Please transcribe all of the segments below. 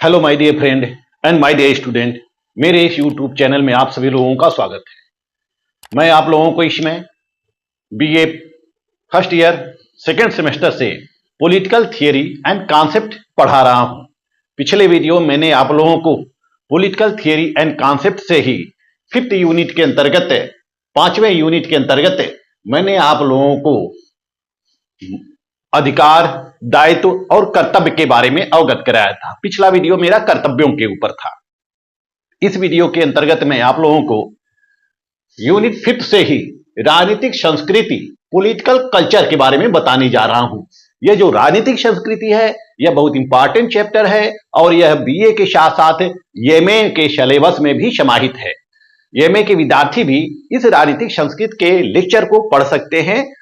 Hello my dear friend and my dear student, मेरे इस YouTube channel में आप सभी लोगों का स्वागत है। मैं आप लोगों को इसमें BA first year second semester से पॉलिटिकल थियरी एंड कॉन्सेप्ट पढ़ा रहा हूं। पिछले वीडियो में मैंने आप लोगों को पॉलिटिकल थियरी एंड कॉन्सेप्ट से ही फिफ्थ यूनिट के अंतर्गत, पांचवें यूनिट के अंतर्गत मैंने आप लोगों को अधिकार, दायित्व और कर्तव्य के बारे में अवगत कराया था। पिछला वीडियो मेरा कर्तव्यों के ऊपर था। इस वीडियो के अंतर्गत मैं आप लोगों को यूनिट फिफ्थ से ही राजनीतिक संस्कृति, पॉलिटिकल कल्चर के बारे में बताने जा रहा हूं। यह जो राजनीतिक संस्कृति है यह बहुत इंपॉर्टेंट चैप्टर है और यह बीए के साथ साथ एमए के सिलेबस में भी समाहित है। एमए के विद्यार्थी भी इस राजनीतिक संस्कृति के लेक्चर को पढ़ सकते हैं।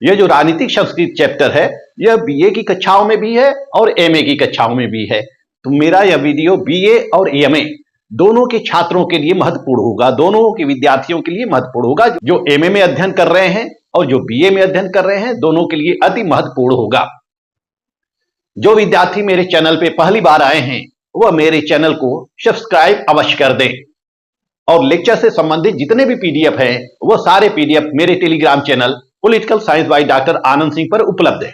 यह जो राजनीतिक संस्कृति चैप्टर है यह बीए की कक्षाओं में भी है और एमए की कक्षाओं में भी है। तो मेरा यह वीडियो बीए और एमए दोनों के छात्रों के लिए महत्वपूर्ण होगा, दोनों के विद्यार्थियों के लिए महत्वपूर्ण होगा। जो एमए में अध्ययन कर रहे हैं और जो बीए में अध्ययन कर रहे हैं दोनों के लिए अति महत्वपूर्ण होगा। जो विद्यार्थी मेरे चैनल पे पहली बार आए हैं वह मेरे चैनल को सब्सक्राइब अवश्य कर दें और लेक्चर से संबंधित जितने भी पीडीएफ हैं वह सारे पीडीएफ मेरे Telegram channel political science by doctor Anand Singh पर उपलब्ध है।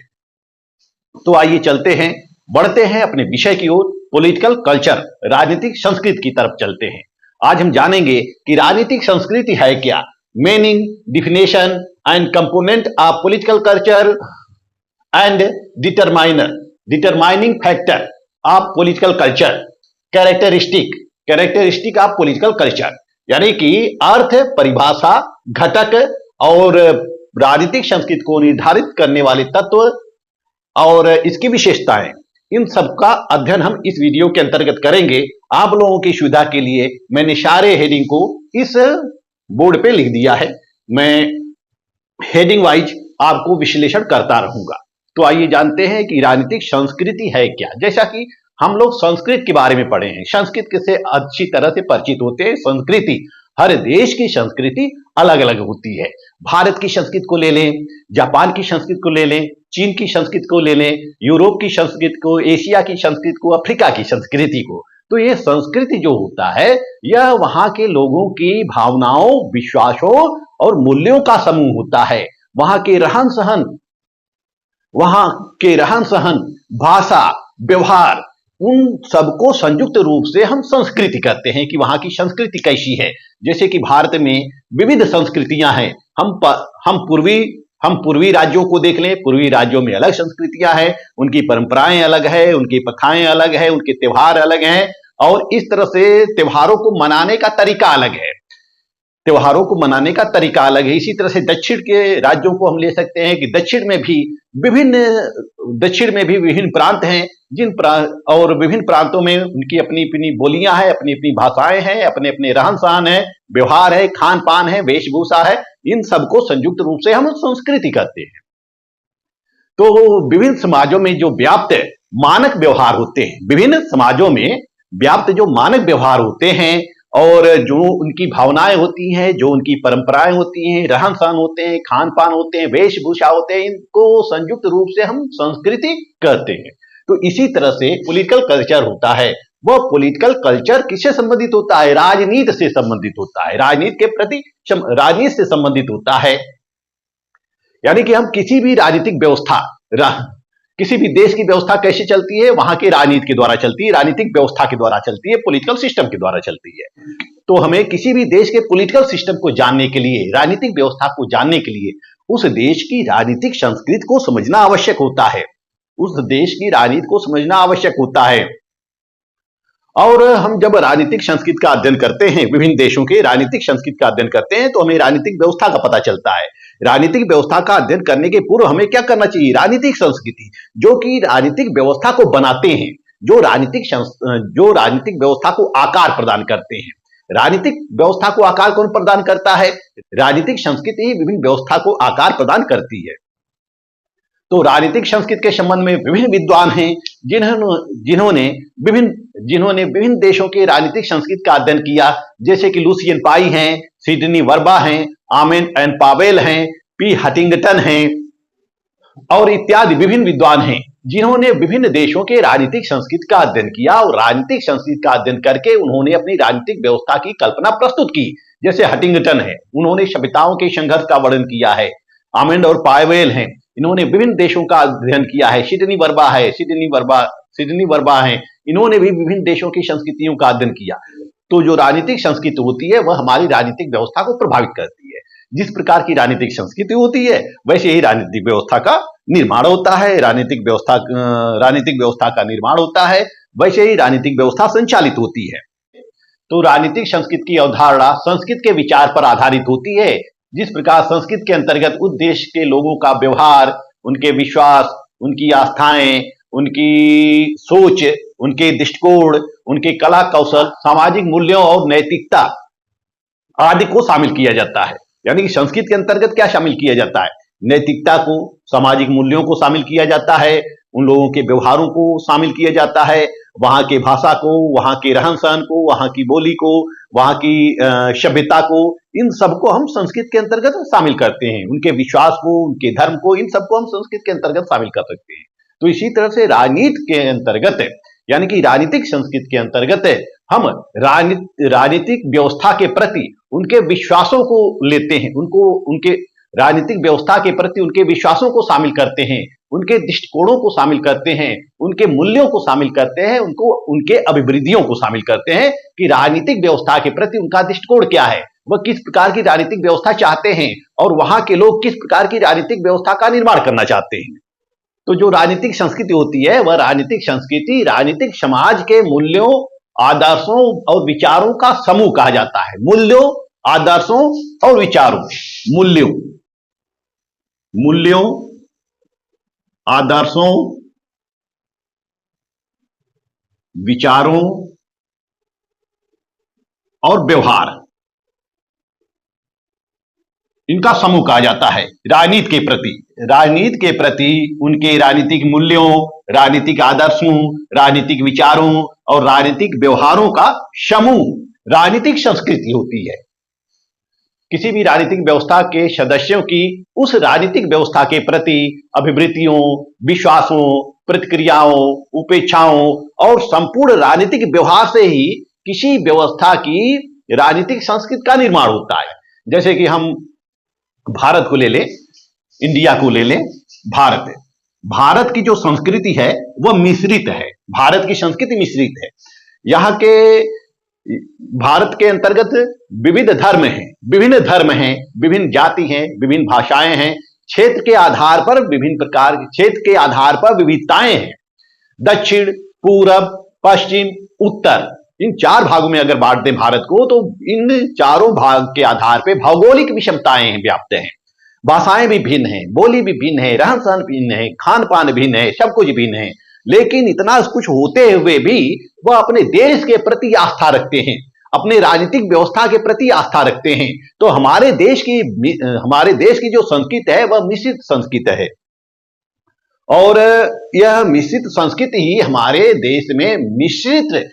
तो आइए चलते हैं, बढ़ते हैं अपने विषय की ओर, पॉलिटिकल कल्चर, राजनीतिक संस्कृति की तरफ चलते हैं। आज हम जानेंगे कि राजनीतिक संस्कृति है क्या, meaning, definition and component of political culture and determining factor of political culture, characteristic of political culture, यानी कि अर्थ, परिभाषा, घटक और राजनीतिक संस्कृति को निर्धारित करने वाले तत्व और इसकी विशेषताएं, इन सब का अध्ययन हम इस वीडियो के अंतर्गत करेंगे। आप लोगों की सुविधा के लिए मैंने सारे हेडिंग को इस बोर्ड पे लिख दिया है। मैं हेडिंग वाइज आपको विश्लेषण करता रहूंगा। तो आइए जानते हैं कि राजनीतिक संस्कृति है क्या। जैसा कि हम लोग संस्कृत के बारे में पढ़े हैं, संस्कृत से अच्छी तरह से परिचित होते हैं। संस्कृति, हर देश की संस्कृति अलग अलग होती है। भारत की संस्कृति को ले लें, जापान की संस्कृति को ले लें, चीन की संस्कृति को ले लें, यूरोप की संस्कृति को, एशिया की संस्कृति को, अफ्रीका की संस्कृति को। तो ये संस्कृति जो होता है यह वहां के लोगों की भावनाओं, विश्वासों और मूल्यों का समूह होता है। वहां के रहन सहन, भाषा, व्यवहार, उन सबको संयुक्त रूप से हम संस्कृति कहते हैं कि वहां की संस्कृति कैसी है। जैसे कि भारत में विविध संस्कृतियां हैं। हम पूर्वी राज्यों को देख लें, पूर्वी राज्यों में अलग संस्कृतियां हैं, उनकी परंपराएं अलग है, उनकी प्रथाएं अलग है, उनके त्योहार अलग हैं और इस तरह से त्योहारों को मनाने का तरीका अलग है। इसी तरह से दक्षिण के राज्यों को हम ले सकते हैं कि दक्षिण में भी विभिन्न प्रांत हैं, विभिन्न प्रांतों में उनकी अपनी अपनी बोलियां हैं, अपनी अपनी भाषाएं हैं, अपने अपने रहन सहन है, व्यवहार है, खान पान है, वेशभूषा है। इन सबको संयुक्त रूप से हम संस्कृति कहते हैं। तो विभिन्न समाजों में जो व्याप्त मानक व्यवहार होते हैं, विभिन्न समाजों में व्याप्त जो मानक व्यवहार होते हैं और जो उनकी भावनाएं होती हैं, जो उनकी परंपराएं होती हैं, रहन सहन होते हैं, खान पान होते हैं, वेशभूषा होते हैं, इनको संयुक्त रूप से हम संस्कृति कहते हैं। तो इसी तरह से पॉलिटिकल कल्चर होता है। वह पॉलिटिकल कल्चर किससे संबंधित होता है? राजनीति से संबंधित होता है, राजनीति से संबंधित होता है। यानी कि हम किसी भी राजनीतिक व्यवस्था, किसी भी देश की व्यवस्था कैसे चलती है, वहां के राजनीति के द्वारा चलती है, राजनीतिक व्यवस्था के द्वारा चलती है, पॉलिटिकल सिस्टम के द्वारा चलती है। तो हमें किसी भी देश के पॉलिटिकल सिस्टम को जानने के लिए, राजनीतिक व्यवस्था को जानने के लिए उस देश की राजनीतिक संस्कृति को समझना आवश्यक होता है। और हम जब राजनीतिक संस्कृति का अध्ययन करते हैं, विभिन्न देशों के राजनीतिक संस्कृति का अध्ययन करते हैं तो हमें राजनीतिक व्यवस्था का पता चलता है। राजनीतिक व्यवस्था का अध्ययन करने के पूर्व हमें क्या करना चाहिए? राजनीतिक संस्कृति, जो कि राजनीतिक व्यवस्था को बनाते हैं, जो राजनीतिक व्यवस्था को आकार प्रदान करते हैं। राजनीतिक व्यवस्था को आकार कौन प्रदान करता है? राजनीतिक संस्कृति ही विभिन्न व्यवस्था को आकार प्रदान करती है। तो राजनीतिक संस्कृति के संबंध में विभिन्न विद्वान हैं जिन्होंने विभिन्न देशों के राजनीतिक संस्कृति का अध्ययन किया। जैसे कि लुसियन पाई हैं, सिडनी वर्बा हैं, आर्मेन एंड पावेल हैं, पी हटिंगटन हैं और इत्यादि विभिन्न विद्वान हैं जिन्होंने विभिन्न देशों के राजनीतिक संस्कृति का अध्ययन किया और राजनीतिक संस्कृति का अध्ययन करके उन्होंने अपनी राजनीतिक व्यवस्था की कल्पना प्रस्तुत की। जैसे हंटिंगटन है, उन्होंने सभ्यताओं के संघर्ष का वर्णन किया है। आमंड और पावेल हैं, इन्होंने विभिन्न देशों का अध्ययन किया है। सिडनी वर्बा है, इन्होंने भी विभिन्न देशों की संस्कृतियों का अध्ययन किया। तो जो राजनीतिक संस्कृति होती है वह हमारी राजनीतिक व्यवस्था को प्रभावित करती है। जिस प्रकार की राजनीतिक संस्कृति होती है वैसे ही राजनीतिक व्यवस्था का निर्माण होता है। राजनीतिक व्यवस्था का निर्माण होता है, वैसे ही राजनीतिक व्यवस्था संचालित होती है। तो राजनीतिक संस्कृति की अवधारणा संस्कृत के विचार पर आधारित होती है। जिस प्रकार संस्कृत के अंतर्गत उस देश के लोगों का व्यवहार, उनके विश्वास, उनकी आस्थाएं, उनकी सोच, उनके दृष्टिकोण, उनके कला कौशल, सामाजिक मूल्यों और नैतिकता आदि को शामिल किया जाता है। यानी कि संस्कृत के अंतर्गत क्या शामिल किया जाता है? नैतिकता को, सामाजिक मूल्यों को शामिल किया जाता है, उन लोगों के व्यवहारों को शामिल किया जाता है, वहां के भाषा को, वहां के रहन सहन को, वहां की बोली को, वहां की सभ्यता को, इन सबको हम संस्कृत के अंतर्गत शामिल करते हैं। उनके विश्वास को, उनके धर्म को, इन सबको हम संस्कृत के अंतर्गत शामिल कर सकते हैं। तो इसी तरह से राजनीति के अंतर्गत, यानी कि राजनीतिक संस्कृति के अंतर्गत हम राजनीतिक व्यवस्था के प्रति उनके विश्वासों को लेते हैं, उनके राजनीतिक व्यवस्था के प्रति उनके विश्वासों को शामिल करते हैं, उनके दृष्टिकोणों को शामिल करते हैं, उनके मूल्यों को शामिल करते हैं, उनके अभिवृद्धियों को शामिल करते हैं कि राजनीतिक व्यवस्था के प्रति उनका दृष्टिकोण क्या है, वह किस प्रकार की राजनीतिक व्यवस्था चाहते हैं और वहां के लोग किस प्रकार की राजनीतिक व्यवस्था का निर्माण करना चाहते हैं। तो जो राजनीतिक संस्कृति होती है वह राजनीतिक संस्कृति राजनीतिक समाज के मूल्यों, आदर्शों और विचारों का समूह कहा जाता है। मूल्यों, आदर्शों और विचारों, मूल्यों, आदर्शों, विचारों और व्यवहार, इनका समूह कहा जाता है। राजनीति के प्रति उनके राजनीतिक मूल्यों, राजनीतिक आदर्शों, राजनीतिक विचारों और राजनीतिक व्यवहारों का समूह राजनीतिक संस्कृति होती है। किसी भी राजनीतिक व्यवस्था के सदस्यों की उस राजनीतिक व्यवस्था के प्रति अभिवृत्तियों, विश्वासों, प्रतिक्रियाओं, उपेक्षाओं और संपूर्ण राजनीतिक व्यवहार से ही किसी व्यवस्था की राजनीतिक संस्कृति का निर्माण होता है। जैसे कि हम भारत को ले लें, इंडिया को ले लें। भारत की जो संस्कृति है वह मिश्रित है। भारत की संस्कृति मिश्रित है। यहाँ के भारत के अंतर्गत विविध धर्म हैं, विभिन्न जाति हैं, विभिन्न भाषाएं हैं। क्षेत्र के आधार पर विविधताएं हैं। दक्षिण, पूरब, पश्चिम, उत्तर, इन 4 भागों में अगर बांट दें भारत को तो इन चारों भाग के आधार पर भौगोलिक विषमताएं व्याप्त हैं। भाषाएं भी भिन्न हैं, बोली भी भिन्न है, रहन सहन भिन्न है, खान पान भिन्न है, सब कुछ भिन्न है। लेकिन इतना कुछ होते हुए भी वह अपने देश के प्रति आस्था रखते हैं, अपने राजनीतिक व्यवस्था के प्रति आस्था रखते हैं। तो हमारे देश की जो संस्कृति है वह मिश्रित संस्कृति है और यह मिश्रित संस्कृति ही हमारे देश में मिश्रित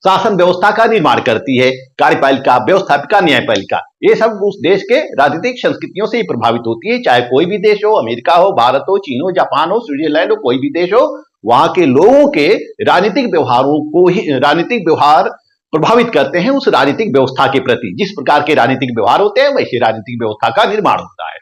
शासन व्यवस्था का निर्माण करती है। कार्यपालिका, व्यवस्थापिका, न्यायपालिका, ये सब उस देश के राजनीतिक संस्कृतियों से ही प्रभावित होती है। चाहे कोई भी देश हो, अमेरिका हो, भारत हो, चीन हो, जापान हो, स्विट्जरलैंड हो, कोई भी देश हो, वहां के लोगों के राजनीतिक व्यवहार प्रभावित करते हैं उस राजनीतिक व्यवस्था के प्रति। जिस प्रकार के राजनीतिक व्यवहार होते हैं वैसे राजनीतिक व्यवस्था का निर्माण होता है।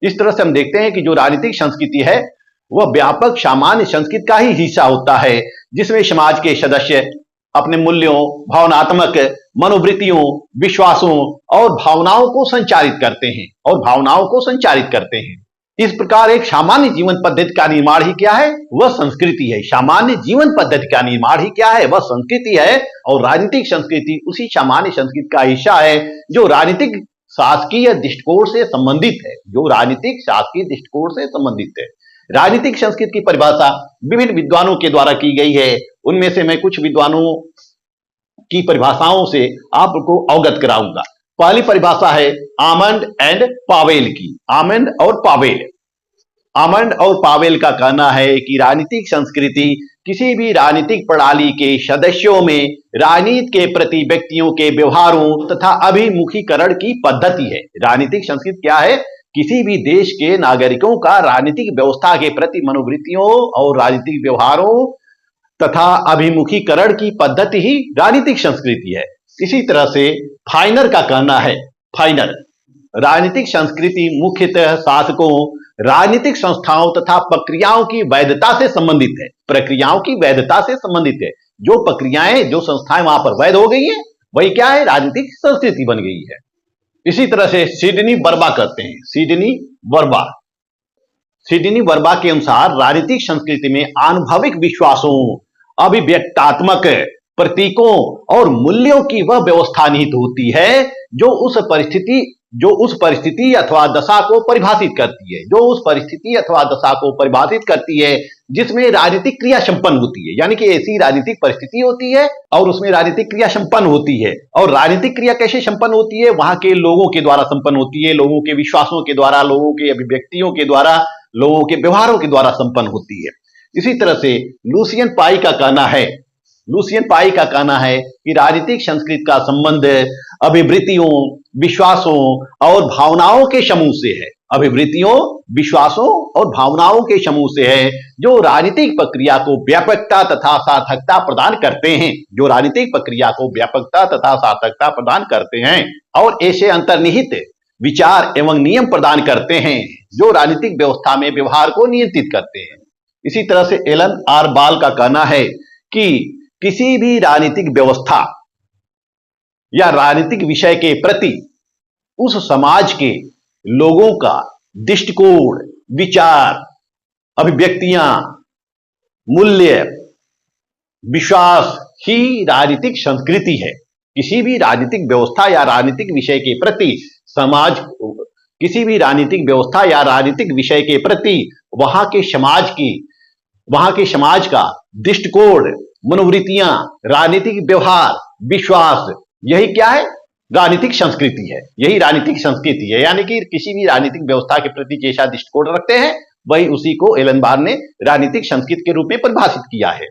इस तरह से हम देखते हैं कि जो राजनीतिक संस्कृति है वह व्यापक सामान्य संस्कृति का ही हिस्सा होता है, जिसमें समाज के सदस्य अपने मूल्यों, भावनात्मक मनोवृत्तियों, विश्वासों और भावनाओं को संचारित करते हैं। इस प्रकार एक सामान्य जीवन पद्धति का निर्माण ही क्या है? वह संस्कृति है। सामान्य जीवन पद्धति का निर्माण ही क्या है? वह संस्कृति है। और राजनीतिक संस्कृति उसी सामान्य संस्कृति का हिस्सा है जो राजनीतिक शासकीय दृष्टिकोण से संबंधित है। राजनीतिक संस्कृति की परिभाषा विभिन्न विद्वानों के द्वारा की गई है। उनमें से मैं कुछ विद्वानों की परिभाषाओं से आपको अवगत कराऊंगा। पहली परिभाषा है आमंड एंड पावेल की। आमंड और पावेल का कहना है कि राजनीतिक संस्कृति किसी भी राजनीतिक प्रणाली के सदस्यों में राजनीति के प्रति व्यक्तियों के व्यवहारों तथा अभिमुखीकरण की पद्धति है। राजनीतिक संस्कृति क्या है? किसी भी देश के नागरिकों का राजनीतिक व्यवस्था के प्रति मनोवृत्तियों और राजनीतिक व्यवहारों तथा अभिमुखीकरण की पद्धति ही राजनीतिक संस्कृति है। इसी तरह से फाइनर का कहना है, फाइनर राजनीतिक संस्कृति मुख्यतः शासकों, राजनीतिक संस्थाओं तथा प्रक्रियाओं की वैधता से संबंधित है। प्रक्रियाओं की वैधता से संबंधित है। जो प्रक्रियाएं, जो संस्थाएं वहां पर वैध हो गई है, वही क्या है, राजनीतिक संस्कृति बन गई है। इसी तरह से सिडनी बर्बा कहते हैं, सिडनी बर्बा के अनुसार राजनीतिक संस्कृति में आनुभविक विश्वासों, अभिव्यक्तात्मक प्रतीकों और मूल्यों की वह व्यवस्था निहित होती है जो उस परिस्थिति अथवा दशा को परिभाषित करती है, जिसमें राजनीतिक क्रिया संपन्न होती है। यानी कि ऐसी राजनीतिक परिस्थिति होती है और उसमें राजनीतिक क्रिया संपन्न होती है। और राजनीतिक क्रिया कैसे संपन्न होती है? वहां के लोगों के द्वारा संपन्न होती है, लोगों के विश्वासों के द्वारा, लोगों के अभिव्यक्तियों के द्वारा, लोगों के व्यवहारों के द्वारा संपन्न होती है। इसी तरह से लुसियन पाई का कहना है कि राजनीतिक संस्कृति का संबंध अभिवृत्तियों, विश्वासों और भावनाओं के समूह से है। अभिवृत्तियों, विश्वासों और भावनाओं के समूह से है जो राजनीतिक प्रक्रिया को व्यापकता तथा सार्थकता प्रदान करते हैं और ऐसे अंतर्निहित विचार एवं नियम प्रदान करते हैं जो राजनीतिक व्यवस्था में व्यवहार को नियंत्रित करते हैं। इसी तरह से एलन आर बाल का कहना है कि किसी भी राजनीतिक व्यवस्था या राजनीतिक विषय के प्रति उस समाज के लोगों का दृष्टिकोण, विचार, अभिव्यक्तियां, मूल्य, विश्वास ही राजनीतिक संस्कृति है। किसी भी राजनीतिक व्यवस्था या राजनीतिक विषय के प्रति वहां के समाज का दृष्टिकोण, मनोवृत्तियां, राजनीतिक व्यवहार, विश्वास, यही क्या है, राजनीतिक संस्कृति है। यही राजनीतिक संस्कृति है। यानी कि किसी भी राजनीतिक व्यवस्था के प्रति जैसा दृष्टिकोण रखते हैं, वही उसी को एलन बार ने राजनीतिक संस्कृति के रूप में परिभाषित किया है।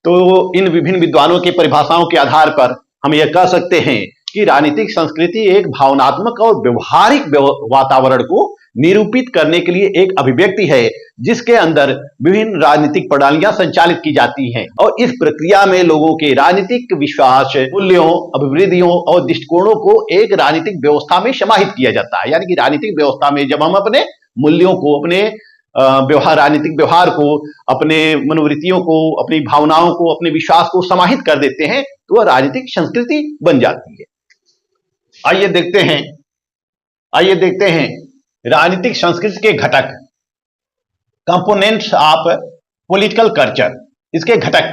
तो इन विभिन्न विद्वानों की परिभाषाओं के आधार पर हम यह कह सकते हैं कि राजनीतिक संस्कृति एक भावनात्मक और व्यवहारिक वातावरण को निरूपित करने के लिए एक अभिव्यक्ति है जिसके अंदर विभिन्न राजनीतिक प्रणालियां संचालित की जाती हैं और इस प्रक्रिया में लोगों के राजनीतिक विश्वास, मूल्यों, अभिवृत्तियों और दृष्टिकोणों को एक राजनीतिक व्यवस्था में समाहित किया जाता है। यानी कि राजनीतिक व्यवस्था में जब हम अपने मूल्यों को, अपने राजनीतिक व्यवहार को, अपने मनोवृत्तियों को, अपनी भावनाओं को, अपने विश्वास को समाहित कर देते हैं तो वह राजनीतिक संस्कृति बन जाती है। आइए देखते हैं राजनीतिक संस्कृति के घटक, कंपोनेंट्स ऑफ पॉलिटिकल कल्चर। इसके घटक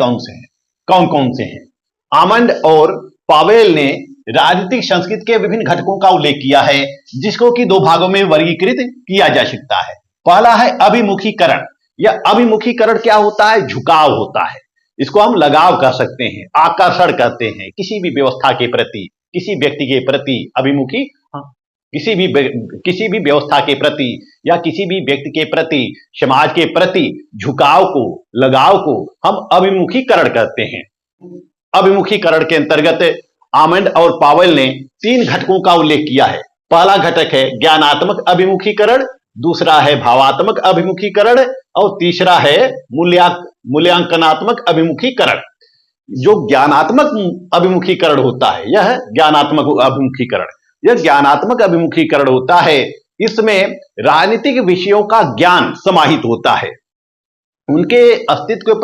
कौन कौन से हैं? आमंड और पावेल ने राजनीतिक संस्कृति के विभिन्न घटकों का उल्लेख किया है जिसको कि दो भागों में वर्गीकृत किया जा सकता है। पहला है अभिमुखीकरण। यह अभिमुखीकरण क्या होता है? झुकाव होता है। इसको हम लगाव कह सकते हैं, आकर्षण कहते हैं। किसी भी व्यवस्था के प्रति, किसी व्यक्ति के प्रति अभिमुखी, किसी भी व्यवस्था के प्रति या किसी भी व्यक्ति के प्रति, समाज के प्रति झुकाव को, लगाव को हम अभिमुखीकरण कहते हैं। अभिमुखीकरण के अंतर्गत आमंड और पावेल ने 3 घटकों का उल्लेख किया है। पहला घटक है ज्ञानात्मक अभिमुखीकरण, दूसरा है भावात्मक अभिमुखीकरण और तीसरा है मूल्यांकनात्मक अभिमुखीकरण। जो ज्ञानात्मक अभिमुखीकरण होता है, यह ज्ञानात्मक अभिमुखीकरण होता है। इसमें राजनीतिक विषयों का ज्ञान समाहित होता है, उनके अस्तित्व के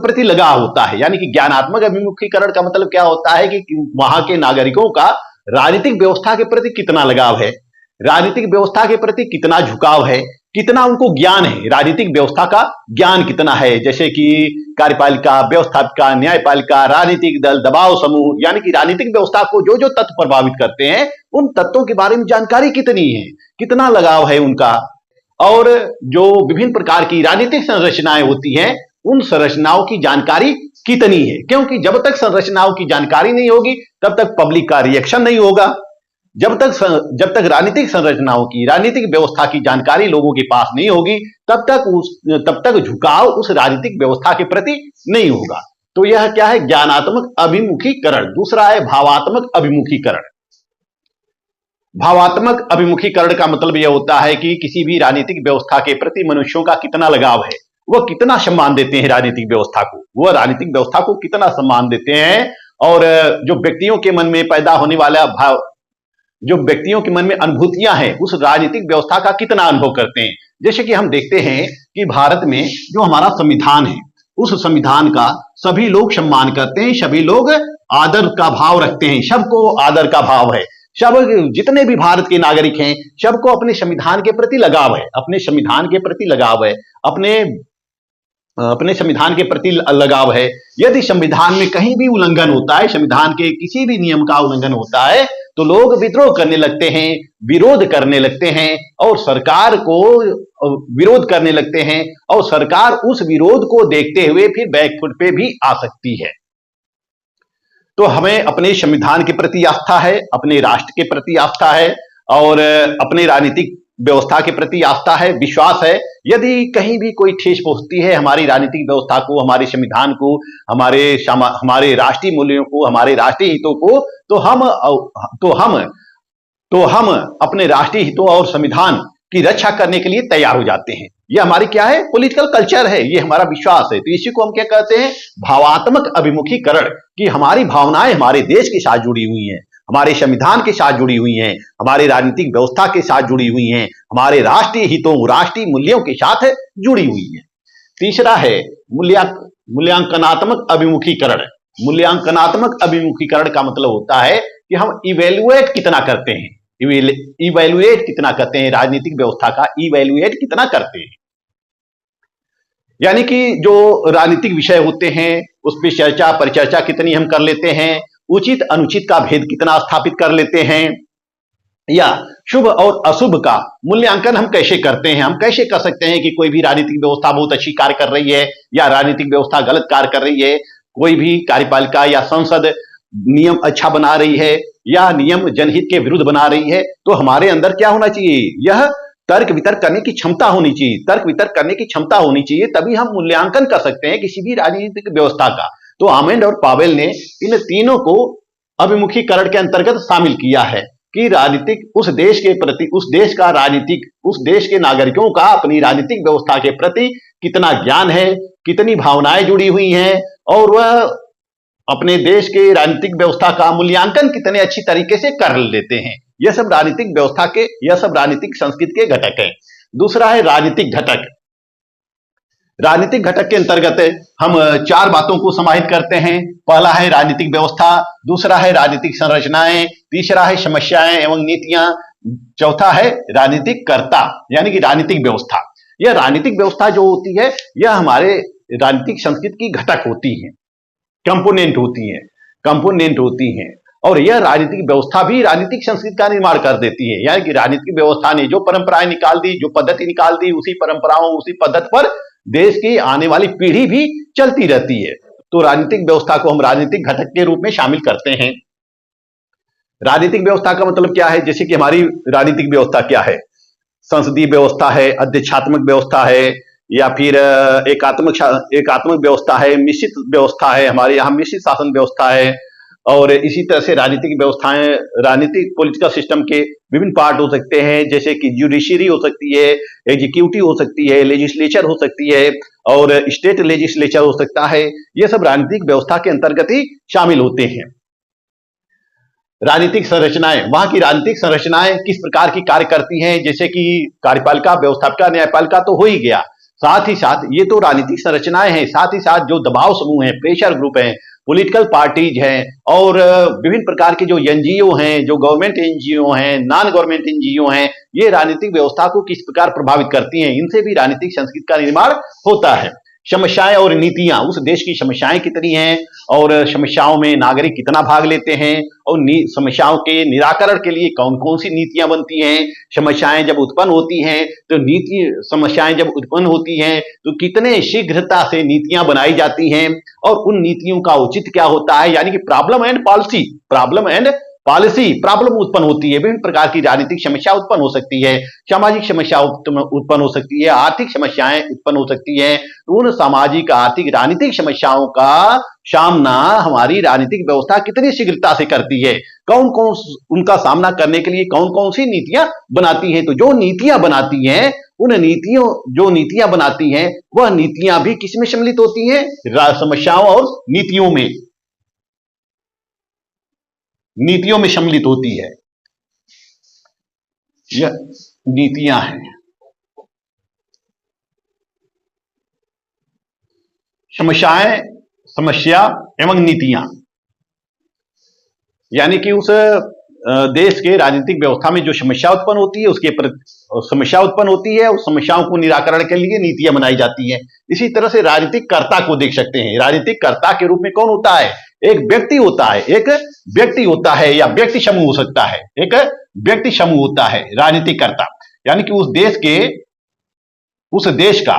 प्रति लगाव होता है। यानी कि ज्ञानात्मक अभिमुखीकरण का मतलब क्या होता है कि वहां के नागरिकों का राजनीतिक व्यवस्था के प्रति कितना लगाव है, राजनीतिक व्यवस्था के प्रति कितना झुकाव है, कितना उनको ज्ञान है, राजनीतिक व्यवस्था का ज्ञान कितना है। जैसे कि कार्यपालिका, व्यवस्थापिका, न्यायपालिका, राजनीतिक दल, दबाव समूह, यानी कि राजनीतिक व्यवस्था को जो जो तत्व प्रभावित करते हैं उन तत्वों के बारे में जानकारी कितनी है, कितना लगाव है उनका। और जो विभिन्न प्रकार की राजनीतिक संरचनाएं होती हैं, उन संरचनाओं की जानकारी कितनी है, क्योंकि जब तक संरचनाओं की जानकारी नहीं होगी तब तक पब्लिक का रिएक्शन नहीं होगा। जब तक राजनीतिक संरचनाओं की, राजनीतिक व्यवस्था की जानकारी लोगों के पास नहीं होगी तब तक झुकाव उस राजनीतिक व्यवस्था के प्रति नहीं होगा। तो यह क्या है? ज्ञानात्मक अभिमुखीकरण। दूसरा है भावात्मक अभिमुखीकरण। भावात्मक अभिमुखीकरण का मतलब यह होता है कि किसी भी राजनीतिक व्यवस्था के प्रति मनुष्यों का कितना लगाव है, वह कितना सम्मान देते हैं राजनीतिक व्यवस्था को, वह राजनीतिक व्यवस्था को कितना सम्मान देते हैं, और जो व्यक्तियों के मन में पैदा होने वाला भाव, जो व्यक्तियों के मन में अनुभूतियां हैं, उस राजनीतिक व्यवस्था का कितना अनुभव करते हैं। जैसे कि हम देखते हैं कि भारत में जो हमारा संविधान है, उस संविधान का सभी लोग सम्मान करते हैं, सभी लोग आदर का भाव रखते हैं, सबको आदर का भाव है। सब जितने भी भारत के नागरिक हैं, सबको अपने संविधान के प्रति लगाव है, अपने संविधान के प्रति लगाव है, अपने संविधान के प्रति लगाव है। यदि संविधान में कहीं भी उल्लंघन होता है, संविधान के किसी भी नियम का उल्लंघन होता है, तो लोग विद्रोह करने लगते हैं, विरोध करने लगते हैं, और सरकार को विरोध करने लगते हैं, और सरकार उस विरोध को देखते हुए फिर बैकफुट पे भी आ सकती है। तो हमें अपने संविधान के प्रति आस्था है, अपने राष्ट्र के प्रति आस्था है, और अपने राजनीतिक व्यवस्था के प्रति आस्था है, विश्वास है। यदि कहीं भी कोई ठेस पहुंचती है हमारी राजनीतिक व्यवस्था को, हमारे संविधान को, हमारे राष्ट्रीय मूल्यों को, हमारे राष्ट्रीय हितों को, तो हम अपने राष्ट्रीय हितों और संविधान की रक्षा करने के लिए तैयार हो जाते हैं। यह हमारी क्या है, पॉलिटिकल कल्चर है, ये हमारा विश्वास है। तो इसी को हम क्या कहते हैं, भावात्मक अभिमुखीकरण, कि हमारी भावनाएं हमारे देश के साथ जुड़ी हुई हैं, हमारे संविधान के साथ जुड़ी हुई हैं, हमारे राजनीतिक व्यवस्था के साथ जुड़ी हुई हैं, हमारे राष्ट्रीय हितों, राष्ट्रीय मूल्यों के साथ जुड़ी हुई हैं। तीसरा है मूल्यांकनात्मक अभिमुखीकरण। मूल्यांकनात्मक अभिमुखीकरण का मतलब होता है कि हम इवेल्युएट कितना करते हैं, इवेल्युएट कितना करते हैं, राजनीतिक व्यवस्था का इवेल्युएट कितना करते हैं। यानी कि जो राजनीतिक विषय होते हैं उस पर चर्चा परिचर्चा कितनी हम कर लेते हैं, उचित अनुचित का भेद कितना स्थापित कर लेते हैं, या शुभ और अशुभ का मूल्यांकन हम कैसे करते हैं। हम कैसे कर सकते हैं कि कोई भी राजनीतिक व्यवस्था बहुत अच्छी कार्य कर रही है या राजनीतिक व्यवस्था गलत कार्य कर रही है, कोई भी कार्यपालिका या संसद नियम अच्छा बना रही है या नियम जनहित के विरुद्ध बना रही है, तो हमारे अंदर क्या होना चाहिए, यह तर्क वितर्क करने की क्षमता होनी चाहिए, तर्क वितर्क करने की क्षमता होनी चाहिए, तभी हम मूल्यांकन कर सकते हैं किसी भी राजनीतिक व्यवस्था का। तो आमंड और पावेल ने इन तीनों को अभिमुखीकरण के अंतर्गत शामिल किया है कि राजनीतिक उस देश के प्रति, उस देश का राजनीतिक, उस देश के नागरिकों का अपनी राजनीतिक व्यवस्था के प्रति कितना ज्ञान है, कितनी भावनाएं जुड़ी हुई हैं, और वह अपने देश के राजनीतिक व्यवस्था का मूल्यांकन कितने अच्छी तरीके से कर लेते हैं। यह सब राजनीतिक व्यवस्था के, यह सब राजनीतिक संस्कृति के घटक हैं। दूसरा है राजनीतिक घटक। राजनीतिक घटक के अंतर्गत हम चार बातों को समाहित करते हैं। पहला है राजनीतिक व्यवस्था, दूसरा है राजनीतिक संरचनाएं, तीसरा है समस्याएं एवं नीतियां, चौथा है राजनीतिक कर्ता यानी कि राजनीतिक व्यवस्था। यह राजनीतिक व्यवस्था जो होती है यह हमारे राजनीतिक संस्कृति की घटक होती है, कंपोनेंट होती हैं, और यह राजनीतिक व्यवस्था भी राजनीतिक संस्कृति का निर्माण कर देती है। यानी कि राजनीतिक व्यवस्था ने जो परंपराएं निकाल दी, जो पद्धति निकाल दी, उसी परंपराओं, उसी पद्धति पर देश की आने वाली पीढ़ी भी चलती रहती है। तो राजनीतिक व्यवस्था को हम राजनीतिक घटक के रूप में शामिल करते हैं। राजनीतिक व्यवस्था का मतलब क्या है, जैसे कि हमारी राजनीतिक व्यवस्था क्या है, संसदीय व्यवस्था है, अध्यक्षात्मक व्यवस्था है, या फिर एकात्मक व्यवस्था है, मिश्रित व्यवस्था है, हमारे यहाँ मिश्रित शासन व्यवस्था है। और इसी तरह से राजनीतिक व्यवस्थाएं, राजनीतिक पॉलिटिकल सिस्टम के विभिन्न पार्ट हो सकते हैं, जैसे कि जुडिशरी हो सकती है, एग्जीक्यूटिव हो सकती है, लेजिस्लेचर हो सकती है, और स्टेट लेजिस्लेचर हो सकता है। ये सब राजनीतिक व्यवस्था के अंतर्गत ही शामिल होते हैं। राजनीतिक संरचनाएं, वहां की राजनीतिक संरचनाएं किस प्रकार की कार्य करती हैं, जैसे कि कार्यपालिका, व्यवस्थापिका, न्यायपालिका तो हो ही गया, साथ ही साथ ये तो राजनीतिक संरचनाएं हैं, साथ ही साथ जो दबाव समूह हैं, प्रेशर ग्रुप हैं, पॉलिटिकल पार्टीज हैं, और विभिन्न प्रकार के जो एनजीओ हैं, जो गवर्नमेंट एनजीओ हैं, नॉन गवर्नमेंट एनजीओ हैं, ये राजनीतिक व्यवस्था को किस प्रकार प्रभावित करती हैं, इनसे भी राजनीतिक संस्कृति का निर्माण होता है। समस्याएं और नीतियां, उस देश की समस्याएं कितनी हैं और समस्याओं में नागरिक कितना भाग लेते हैं, और समस्याओं के निराकरण के लिए कौन कौन सी नीतियां बनती हैं। समस्याएं जब उत्पन्न होती हैं तो समस्याएं जब उत्पन्न होती हैं तो कितने शीघ्रता से नीतियां बनाई जाती हैं, और उन नीतियों का औचित्य क्या होता है, यानी कि प्रॉब्लम एंड पॉलिसी प्रॉब्लम उत्पन्न होती है, विभिन्न प्रकार की राजनीतिक समस्या उत्पन्न हो सकती है, सामाजिक समस्या उत्पन्न हो सकती है, आर्थिक समस्याएं उत्पन्न हो सकती है। उन सामाजिक, आर्थिक, राजनीतिक समस्याओं का सामना हमारी राजनीतिक व्यवस्था कितनी शीघ्रता से करती है, कौन कौन उनका सामना करने के लिए कौन कौन सी नीतियां बनाती है। तो जो नीतियां बनाती हैं, उन नीतियों जो नीतियां बनाती हैं वह नीतियां भी किसमें सम्मिलित होती हैं? समस्याओं और नीतियों में सम्मिलित होती है। यह नीतियां हैं। समस्या एवं नीतियां, यानी कि उस देश के राजनीतिक व्यवस्था में जो समस्या उत्पन्न होती है, उसके समस्या उत्पन्न होती है, उस समस्याओं को निराकरण के लिए नीतियां बनाई जाती हैं। इसी तरह से राजनीतिक कर्ता को देख सकते हैं। राजनीतिक कर्ता के रूप में कौन होता है? एक व्यक्ति होता है या व्यक्ति समूह हो सकता है। एक व्यक्ति समूह होता है राजनीतिक कर्ता, यानी कि उस देश का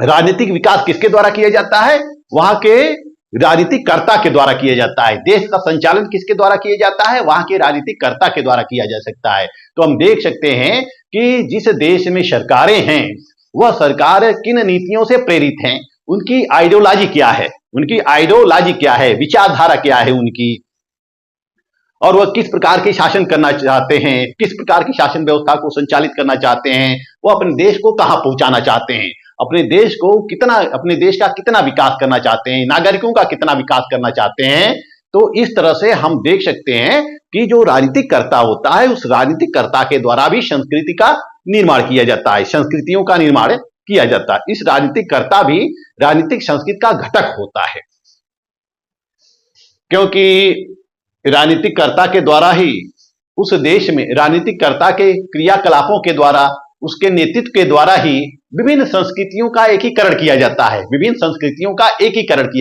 राजनीतिक विकास किसके द्वारा किया जाता है? वहां के राजनीतिक कर्ता के द्वारा किया जाता है। देश का संचालन किसके द्वारा किया जाता है? वहां के राजनीतिक कर्ता के द्वारा किया जा सकता है। तो हम देख सकते हैं कि जिस देश में सरकारें हैं, वह सरकार किन नीतियों से प्रेरित हैं, उनकी आइडियोलॉजी क्या है, विचारधारा क्या है उनकी, और वह किस प्रकार के शासन करना चाहते हैं, किस प्रकार की शासन व्यवस्था को संचालित करना चाहते हैं, वो अपने देश को कहां पहुंचाना चाहते हैं, अपने देश का कितना विकास करना चाहते हैं, नागरिकों का कितना विकास करना चाहते हैं। तो इस तरह से हम देख सकते हैं कि जो राजनीतिक कर्ता होता है, उस राजनीतिक कर्ता के द्वारा भी संस्कृति का निर्माण किया जाता है, संस्कृतियों का निर्माण किया जाता है। इस राजनीतिक कर्ता भी राजनीतिक संस्कृति का घटक होता है, क्योंकि राजनीतिक कर्ता के द्वारा ही उस देश में, राजनीतिक कर्ता के क्रियाकलापों के द्वारा, उसके नेतृत्व के द्वारा ही विभिन्न संस्कृतियों का एकीकरण किया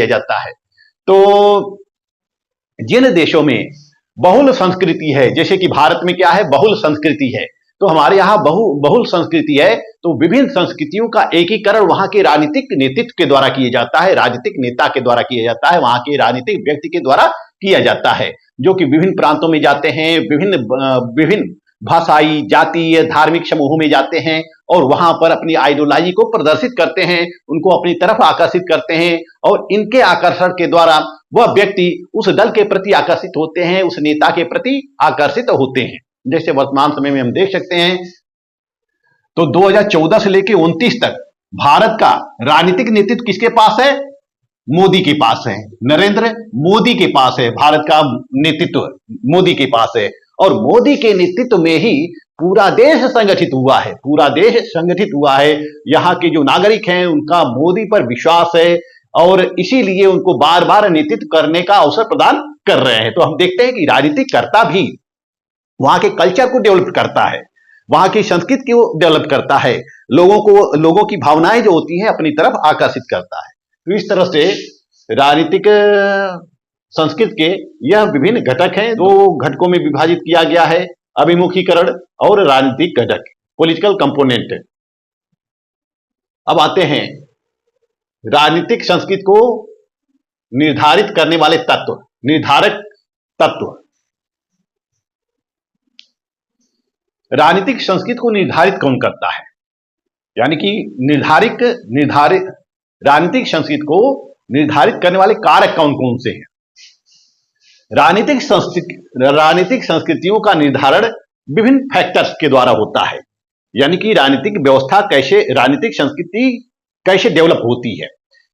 जाता है। तो जिन देशों में बहुल संस्कृति है, जैसे कि भारत में क्या है, बहुल संस्कृति है, तो हमारे यहाँ बहुल संस्कृति है, तो विभिन्न संस्कृतियों का एकीकरण वहां के राजनीतिक नेतृत्व के द्वारा किया जाता है, राजनीतिक नेता के द्वारा किया जाता है, वहां के राजनीतिक व्यक्ति के द्वारा किया जाता है, जो कि विभिन्न प्रांतों में जाते हैं, विभिन्न भाषाई, जातीय, धार्मिक समूहों में जाते हैं और वहां पर अपनी आइडियोलॉजी को प्रदर्शित करते हैं, उनको अपनी तरफ आकर्षित करते हैं, और इनके आकर्षण के द्वारा वह व्यक्ति उस दल के प्रति आकर्षित होते हैं, उस नेता के प्रति आकर्षित होते हैं। जैसे वर्तमान समय में हम देख सकते हैं, तो 2014 से लेकर 29 तक भारत का राजनीतिक नेतृत्व किसके पास है? मोदी के पास है, नरेंद्र मोदी के पास है। भारत का नेतृत्व मोदी के पास है, और मोदी के नेतृत्व में ही पूरा देश संगठित हुआ है। यहाँ के जो नागरिक हैं, उनका मोदी पर विश्वास है, और इसीलिए उनको बार बार नेतृत्व करने का अवसर प्रदान कर रहे हैं। तो हम देखते हैं कि राजनीतिक कर्ता भी वहां के कल्चर को डेवलप करता है, वहां की संस्कृति को डेवलप करता है, लोगों की भावनाएं जो होती हैं अपनी तरफ आकर्षित करता है। तो इस तरह से राजनीतिक संस्कृति के यह विभिन्न घटक हैं, दो घटकों में विभाजित किया गया है, अभिमुखीकरण और राजनीतिक घटक, पॉलिटिकल कंपोनेंट। अब आते हैं राजनीतिक संस्कृति को निर्धारित करने वाले तत्व, निर्धारक तत्व। राजनीतिक संस्कृति को निर्धारित कौन करता है, यानी कि राजनीतिक संस्कृति को निर्धारित करने वाले कारक कौन कौन से हैं? राजनीतिक संस्कृतियों का निर्धारण विभिन्न फैक्टर्स के द्वारा होता है, यानी कि राजनीतिक संस्कृति कैसे डेवलप होती है।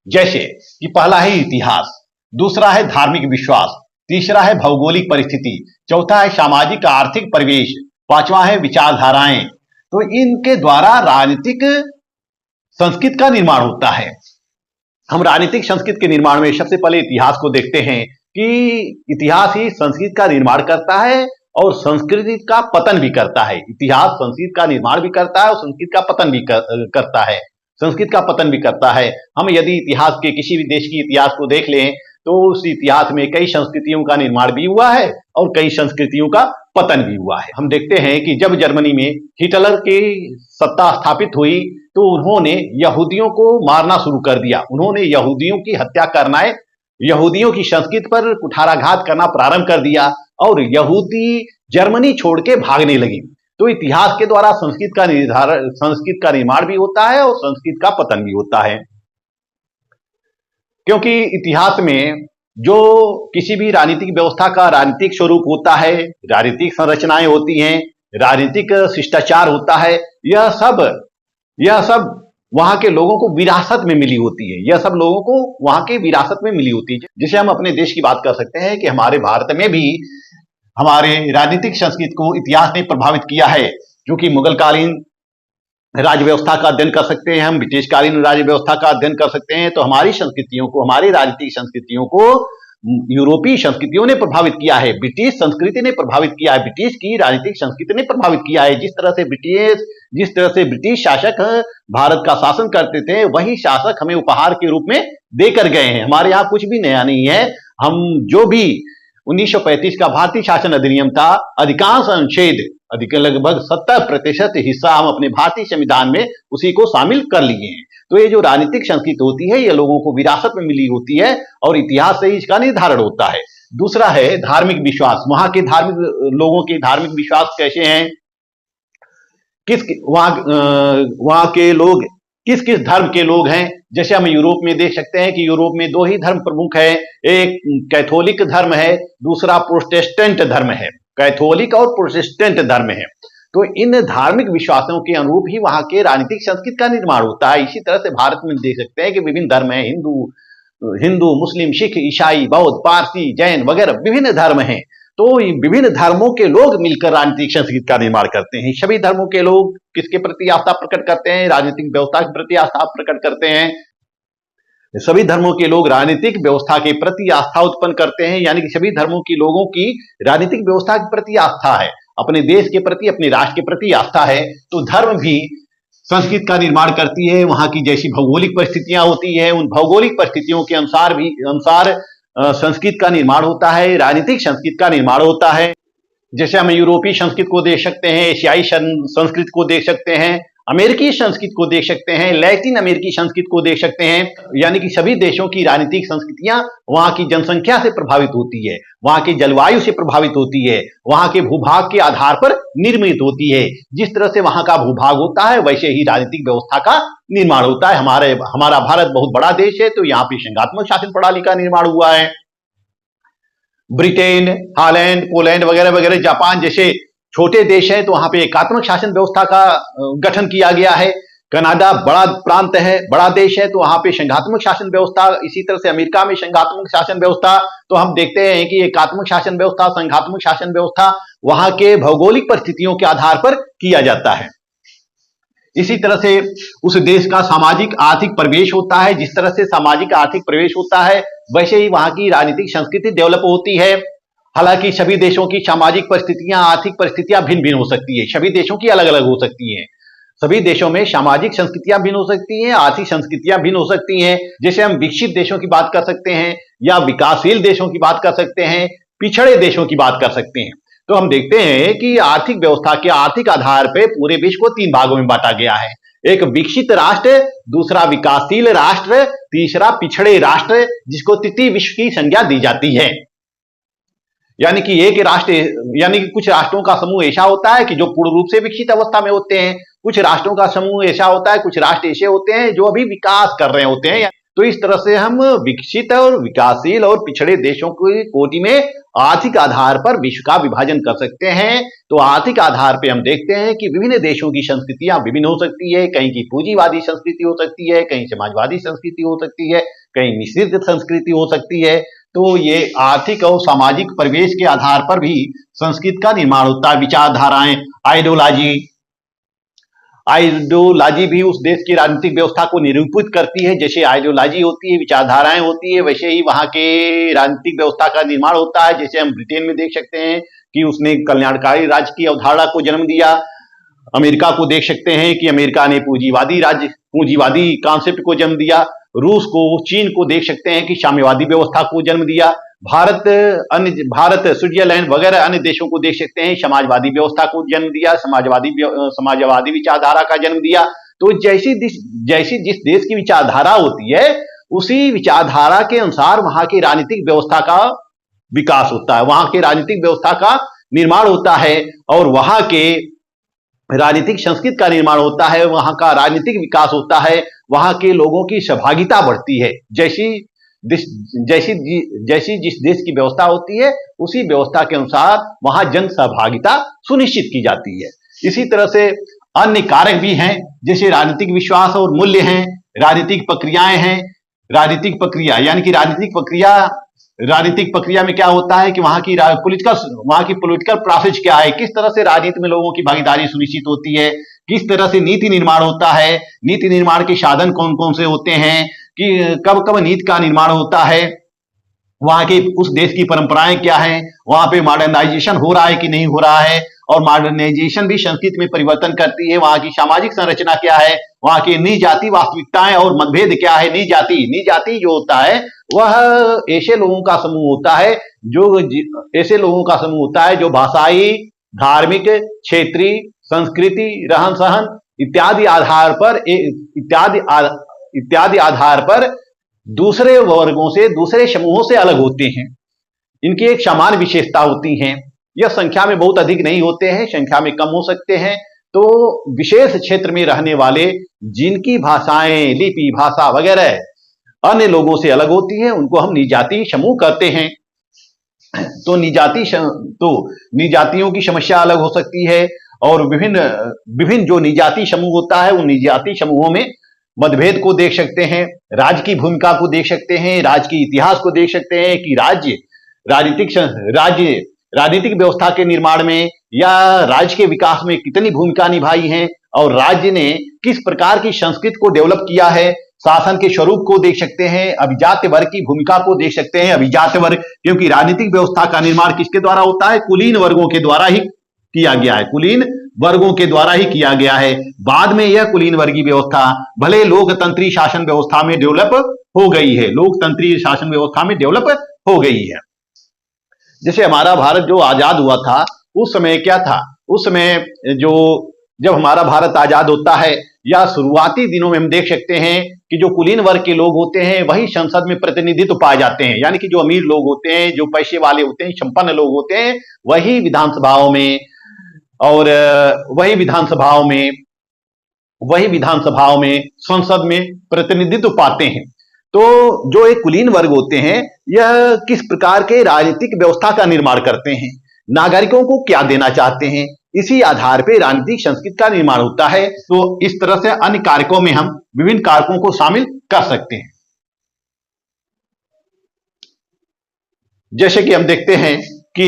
जैसे कि पहला है इतिहास, दूसरा है धार्मिक विश्वास, तीसरा है भौगोलिक परिस्थिति, चौथा है सामाजिक आर्थिक परिवेश, पांचवा है विचारधाराएं। तो इनके द्वारा राजनीतिक संस्कृति का निर्माण होता है। हम राजनीतिक संस्कृति के निर्माण में सबसे पहले इतिहास को देखते हैं कि इतिहास ही संस्कृति का निर्माण करता है और संस्कृति का पतन भी करता है। इतिहास संस्कृति का निर्माण भी करता है और संस्कृति का पतन भी करता है, संस्कृति का पतन भी करता है। हम यदि इतिहास के किसी भी देश की इतिहास को देख लें तो उस इतिहास में कई संस्कृतियों का निर्माण भी हुआ है और कई संस्कृतियों का पतन भी हुआ है। हम देखते हैं कि जब जर्मनी में हिटलर की सत्ता स्थापित हुई तो उन्होंने यहूदियों को मारना शुरू कर दिया, उन्होंने यहूदियों की हत्या करना, यहूदियों की संस्कृति पर कुठाराघात करना प्रारंभ कर दिया और यहूदी जर्मनी छोड़ के भागने लगी। तो इतिहास के द्वारा संस्कृत का निर्माण भी होता है और संस्कृत का पतन भी होता है, क्योंकि इतिहास में जो किसी भी राजनीतिक व्यवस्था का राजनीतिक स्वरूप होता है, राजनीतिक संरचनाएं होती हैं, राजनीतिक शिष्टाचार होता है, यह सब वहां के लोगों को विरासत में मिली होती है। यह सब लोगों को वहां के विरासत में मिली होती है। जैसे हम अपने देश की बात कर सकते हैं कि हमारे भारत में भी हमारे राजनीतिक संस्कृति को इतिहास ने प्रभावित किया है, जो कि मुगलकालीन राज्य व्यवस्था का अध्ययन कर सकते हैं, हम ब्रिटिशकालीन राज्य व्यवस्था का अध्ययन कर सकते हैं। तो हमारी संस्कृतियों को, हमारी राजनीतिक संस्कृतियों को यूरोपीय संस्कृतियों ने प्रभावित किया है, ब्रिटिश संस्कृति ने प्रभावित किया है, ब्रिटिश की राजनीतिक संस्कृति ने प्रभावित किया है। जिस तरह से ब्रिटिश शासक भारत का शासन करते थे, वही शासक हमें उपहार के रूप में देकर गए हैं। हमारे यहाँ कुछ भी नया नहीं है। हम जो भी 1935 का भारतीय शासन अधिनियम था, अधिकांश अनुच्छेद, लगभग 70% हिस्सा हम अपने भारतीय संविधान में उसी को शामिल कर लिए हैं। तो ये जो राजनीतिक संस्कृति होती है, ये लोगों को विरासत में मिली होती है और इतिहास से ही इसका निर्धारण होता है। दूसरा है धार्मिक विश्वास। वहां के लोगों के धार्मिक विश्वास कैसे हैं, वहां के लोग किस किस धर्म के लोग हैं। जैसे हम यूरोप में देख सकते हैं कि यूरोप में दो ही धर्म प्रमुख है, एक कैथोलिक धर्म है, दूसरा प्रोटेस्टेंट धर्म है। कैथोलिक और प्रोटेस्टेंट धर्म है। तो इन धार्मिक विश्वासों के अनुरूप ही वहां के राजनीतिक संस्कृति का निर्माण होता है। इसी तरह से भारत में देख सकते हैं कि विभिन्न धर्म है, हिंदू, मुस्लिम, सिख, ईसाई, बौद्ध, पारसी, जैन वगैरह विभिन्न धर्म हैं। तो विभिन्न धर्मों के लोग मिलकर राजनीतिक संस्कृति का निर्माण करते हैं। सभी धर्मों के लोग किसके प्रति आस्था प्रकट करते हैं, राजनीतिक व्यवस्था के प्रति आस्था प्रकट करते हैं। सभी धर्मों के लोग राजनीतिक व्यवस्था के प्रति आस्था उत्पन्न करते हैं, यानी कि सभी धर्मों के लोगों की राजनीतिक व्यवस्था के प्रति आस्था है, अपने देश के प्रति, अपने राष्ट्र के प्रति आस्था है। तो धर्म भी संस्कृति का निर्माण करती है। वहां की जैसी भौगोलिक परिस्थितियां होती है, उन भौगोलिक परिस्थितियों के अनुसार संस्कृति का निर्माण होता है, राजनीतिक संस्कृति का निर्माण होता है। जैसे हम यूरोपीय संस्कृति को देख सकते हैं, एशियाई संस्कृति को देख सकते हैं, अमेरिकी संस्कृति को देख सकते हैं, लैटिन अमेरिकी संस्कृति को देख सकते हैं। यानी कि सभी देशों की राजनीतिक संस्कृतियां वहां की जनसंख्या से प्रभावित होती है, वहां की जलवायु से प्रभावित होती है, वहां के भूभाग के आधार पर निर्मित होती है। जिस तरह से वहां का भूभाग होता है, वैसे ही राजनीतिक व्यवस्था का निर्माण होता है। हमारा भारत बहुत बड़ा देश है, तो यहाँ पे संघात्मक शासन प्रणाली का निर्माण हुआ है। ब्रिटेन, हालैंड, पोलैंड वगैरह वगैरह, जापान जैसे छोटे देश हैं, तो वहां पे एकात्मक शासन व्यवस्था का गठन किया गया है। कनाडा बड़ा प्रांत है, बड़ा देश है, तो वहां पे संघात्मक शासन व्यवस्था। इसी तरह से अमेरिका में संघात्मक शासन व्यवस्था। तो हम देखते हैं कि एकात्मक शासन व्यवस्था, संघात्मक शासन व्यवस्था वहां के भौगोलिक परिस्थितियों के आधार पर किया जाता है। इसी तरह से उस देश का सामाजिक आर्थिक परिवेश होता है। जिस तरह से सामाजिक आर्थिक परिवेश होता है, वैसे ही वहां की राजनीतिक संस्कृति डेवलप होती है। हालांकि सभी देशों की सामाजिक परिस्थितियां, आर्थिक परिस्थितियां भिन्न भिन्न हो सकती है, सभी देशों की अलग अलग हो सकती हैं। सभी देशों में सामाजिक संस्कृतियां भिन्न हो सकती हैं, आर्थिक संस्कृतियां भिन्न हो सकती हैं। जैसे हम विकसित देशों की बात कर सकते हैं, या विकासशील देशों की बात कर सकते हैं, पिछड़े देशों की बात कर सकते हैं। तो हम देखते हैं कि आर्थिक व्यवस्था के आर्थिक आधार पर पूरे विश्व को 3 भागों में बांटा गया है। एक विकसित राष्ट्र, दूसरा विकासशील राष्ट्र, तीसरा पिछड़े राष्ट्र, जिसको तृतीय विश्व की संज्ञा दी जाती है। यानी कि एक राष्ट्र, यानी कि कुछ राष्ट्रों का समूह ऐसा होता है कि जो पूर्ण रूप से विकसित अवस्था में होते हैं, कुछ राष्ट्रों का समूह ऐसा होता है, कुछ राष्ट्र ऐसे होते हैं जो अभी विकास कर रहे होते हैं। तो इस तरह से हम विकसित और विकासशील और पिछड़े देशों की कोटि में आर्थिक आधार पर विश्व का विभाजन कर सकते हैं। तो आर्थिक आधार पर हम देखते हैं कि विभिन्न देशों की संस्कृतियां विभिन्न हो सकती है। कहीं की पूंजीवादी संस्कृति हो सकती है, कहीं समाजवादी संस्कृति हो सकती है, कहीं मिश्रित संस्कृति हो सकती है। तो ये आर्थिक और सामाजिक परिवेश के आधार पर भी संस्कृति का निर्माण होता है। विचारधाराएं, आइडियोलॉजी भी उस देश की राजनीतिक व्यवस्था को निरूपित करती है। जैसे आइडियोलॉजी होती है, विचारधाराएं होती है, वैसे ही वहां के राजनीतिक व्यवस्था का निर्माण होता है। जैसे हम ब्रिटेन में देख सकते हैं कि उसने कल्याणकारी राज्य की अवधारणा को जन्म दिया। अमेरिका को देख सकते हैं कि अमेरिका ने पूंजीवादी कॉन्सेप्ट को जन्म दिया। रूस को, चीन को देख सकते हैं कि साम्यवादी व्यवस्था को जन्म दिया। भारत, स्विट्जरलैंड वगैरह अन्य देशों को देख सकते हैं, समाजवादी व्यवस्था को जन्म दिया, समाजवादी विचारधारा का जन्म दिया। तो जैसी जिस देश की विचारधारा होती है, उसी विचारधारा के अनुसार वहां की राजनीतिक व्यवस्था का विकास होता है, वहां के राजनीतिक व्यवस्था का निर्माण होता है और वहां के राजनीतिक संस्कृति का निर्माण होता है, वहां का राजनीतिक विकास होता है, वहां के लोगों की सहभागिता बढ़ती है। जैसी जैसी जैसी जिस देश की व्यवस्था होती है उसी व्यवस्था के अनुसार वहां जन सहभागिता सुनिश्चित की जाती है। इसी तरह से अन्य कारक भी हैं, जैसे राजनीतिक विश्वास और मूल्य हैं, राजनीतिक प्रक्रियाएं हैं। राजनीतिक प्रक्रिया यानी कि राजनीतिक प्रक्रिया में क्या होता है कि वहां की पॉलिटिकल प्रोसेस क्या है, किस तरह से राजनीति में लोगों की भागीदारी सुनिश्चित होती है, किस तरह से नीति निर्माण होता है, नीति निर्माण के साधन कौन कौन से होते हैं, कि कब कब नीति का निर्माण होता है, वहां के उस देश की परंपराएं क्या हैं, वहां पे मॉडर्नाइजेशन हो रहा है कि नहीं हो रहा है, और मॉडर्नाइजेशन भी संस्कृति में परिवर्तन करती है। वहां की सामाजिक संरचना क्या है, वहां की निज जाति वास्तविकताएं और मतभेद क्या है। निज जाति जो होता है वह ऐसे लोगों का समूह होता है जो भाषाई, धार्मिक, क्षेत्रीय, संस्कृति, रहन सहन इत्यादि आधार पर दूसरे वर्गों से, दूसरे समूहों से अलग होते हैं। इनकी एक समान विशेषता होती है। यह संख्या में बहुत अधिक नहीं होते हैं, संख्या में कम हो सकते हैं। तो विशेष क्षेत्र में रहने वाले जिनकी भाषाएं, लिपि, भाषा वगैरह अन्य लोगों से अलग होती है, उनको हम निजातीय समूह कहते हैं। तो निजातियों की समस्या अलग हो सकती है और विभिन्न जो निजातीय समूह होता है उन निजातीय समूहों में मतभेद को देख सकते हैं, राज्य की भूमिका को देख सकते हैं, राज्य के इतिहास को देख सकते हैं कि राज्य राजनीतिक व्यवस्था के निर्माण में या राज्य के विकास में कितनी भूमिका निभाई है और राज्य ने किस प्रकार की संस्कृति को डेवलप किया है। शासन के स्वरूप को देख सकते हैं, अभिजात वर्ग की भूमिका को देख सकते हैं। अभिजात वर्ग, क्योंकि राजनीतिक व्यवस्था का निर्माण किसके द्वारा होता है, कुलीन वर्गों के द्वारा ही किया गया है, कुलीन वर्गों के द्वारा ही किया गया है। बाद में यह कुलीन वर्गीय व्यवस्था भले लोकतंत्रीय शासन व्यवस्था में डेवलप हो गई है, लोकतंत्रीय शासन व्यवस्था में डेवलप हो गई है। जैसे हमारा भारत जो आजाद हुआ था उस समय क्या था, उस समय जब हमारा भारत आजाद होता है या शुरुआती दिनों में हम देख सकते हैं कि जो कुलीन वर्ग के लोग होते हैं वही संसद में प्रतिनिधित्व पाए जाते हैं। यानी कि जो अमीर लोग होते हैं, जो पैसे वाले होते हैं, संपन्न लोग होते हैं, वही विधानसभाओं में संसद में प्रतिनिधित्व पाते हैं। तो जो एक कुलीन वर्ग होते हैं यह किस प्रकार के राजनीतिक व्यवस्था का निर्माण करते हैं, नागरिकों को क्या देना चाहते हैं, इसी आधार पर राजनीतिक संस्कृति का निर्माण होता है। तो इस तरह से अन्य कारकों में हम विभिन्न कारकों को शामिल कर सकते हैं। जैसे कि हम देखते हैं कि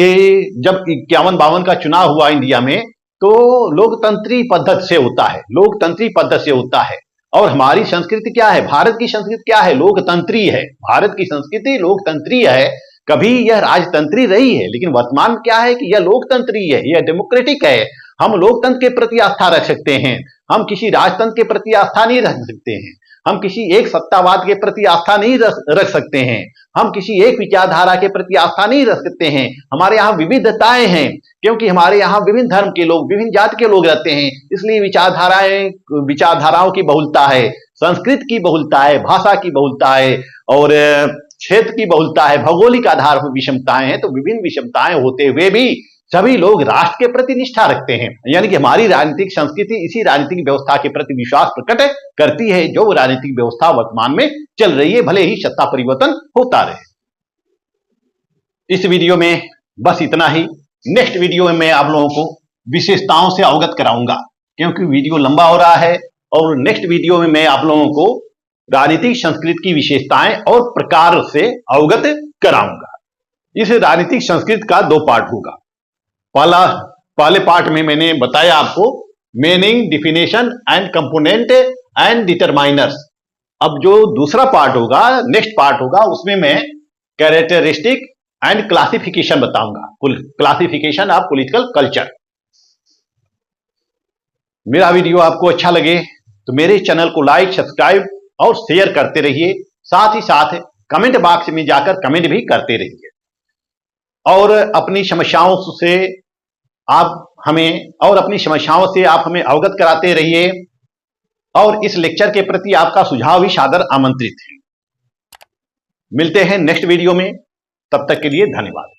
जब 51-52 का चुनाव हुआ इंडिया में तो लोकतंत्रीय पद्धति से होता है। और हमारी संस्कृति क्या है, भारत की संस्कृति क्या है, लोकतंत्रीय है। भारत की संस्कृति लोकतंत्रीय है, कभी यह राजतंत्री रही है, लेकिन वर्तमान क्या है कि यह लोकतंत्रीय है, यह डेमोक्रेटिक है। हम लोकतंत्र के प्रति आस्था रख सकते हैं, हम किसी राजतंत्र के प्रति आस्था नहीं रख सकते हैं, हम किसी एक सत्तावाद के प्रति आस्था नहीं रख सकते हैं, हम किसी एक विचारधारा के प्रति आस्था नहीं रख सकते हैं। हमारे यहाँ विविधताएं हैं, क्योंकि हमारे यहाँ विभिन्न धर्म के लोग, विभिन्न जाति के लोग रहते हैं, इसलिए विचारधाराओं की बहुलता है, संस्कृति की बहुलता है, भाषा की बहुलता है और क्षेत्र की बहुलता है, भौगोलिक आधार पर विषमताएं हैं। तो विभिन्न विषमताएं होते हुए भी सभी लोग राष्ट्र के प्रति निष्ठा रखते हैं। यानी कि हमारी राजनीतिक संस्कृति इसी राजनीतिक व्यवस्था के प्रति विश्वास प्रकट करती है जो राजनीतिक व्यवस्था वर्तमान में चल रही है, भले ही सत्ता परिवर्तन होता रहे। इस वीडियो में बस इतना ही। नेक्स्ट वीडियो में मैं आप लोगों को विशेषताओं से अवगत कराऊंगा, क्योंकि वीडियो लंबा हो रहा है। और नेक्स्ट वीडियो में मैं आप लोगों को राजनीतिक संस्कृति की विशेषताएं और प्रकार से अवगत कराऊंगा। इस राजनीतिक संस्कृति का 2 पार्ट होगा। पहले पार्ट में मैंने बताया आपको meaning, definition and component and determiners. अब जो दूसरा पार्ट होगा, नेक्स्ट पार्ट होगा, उसमें मैं कैरेक्टरिस्टिक एंड क्लासिफिकेशन बताऊंगा, क्लासिफिकेशन ऑफ पॉलिटिकल कल्चर। मेरा वीडियो आपको अच्छा लगे तो मेरे चैनल को लाइक, सब्सक्राइब और शेयर करते रहिए। साथ ही साथ कमेंट बॉक्स में जाकर कमेंट भी करते रहिए और अपनी समस्याओं से आप हमें अवगत कराते रहिए। और इस लेक्चर के प्रति आपका सुझाव भी सादर आमंत्रित है। मिलते हैं नेक्स्ट वीडियो में, तब तक के लिए धन्यवाद।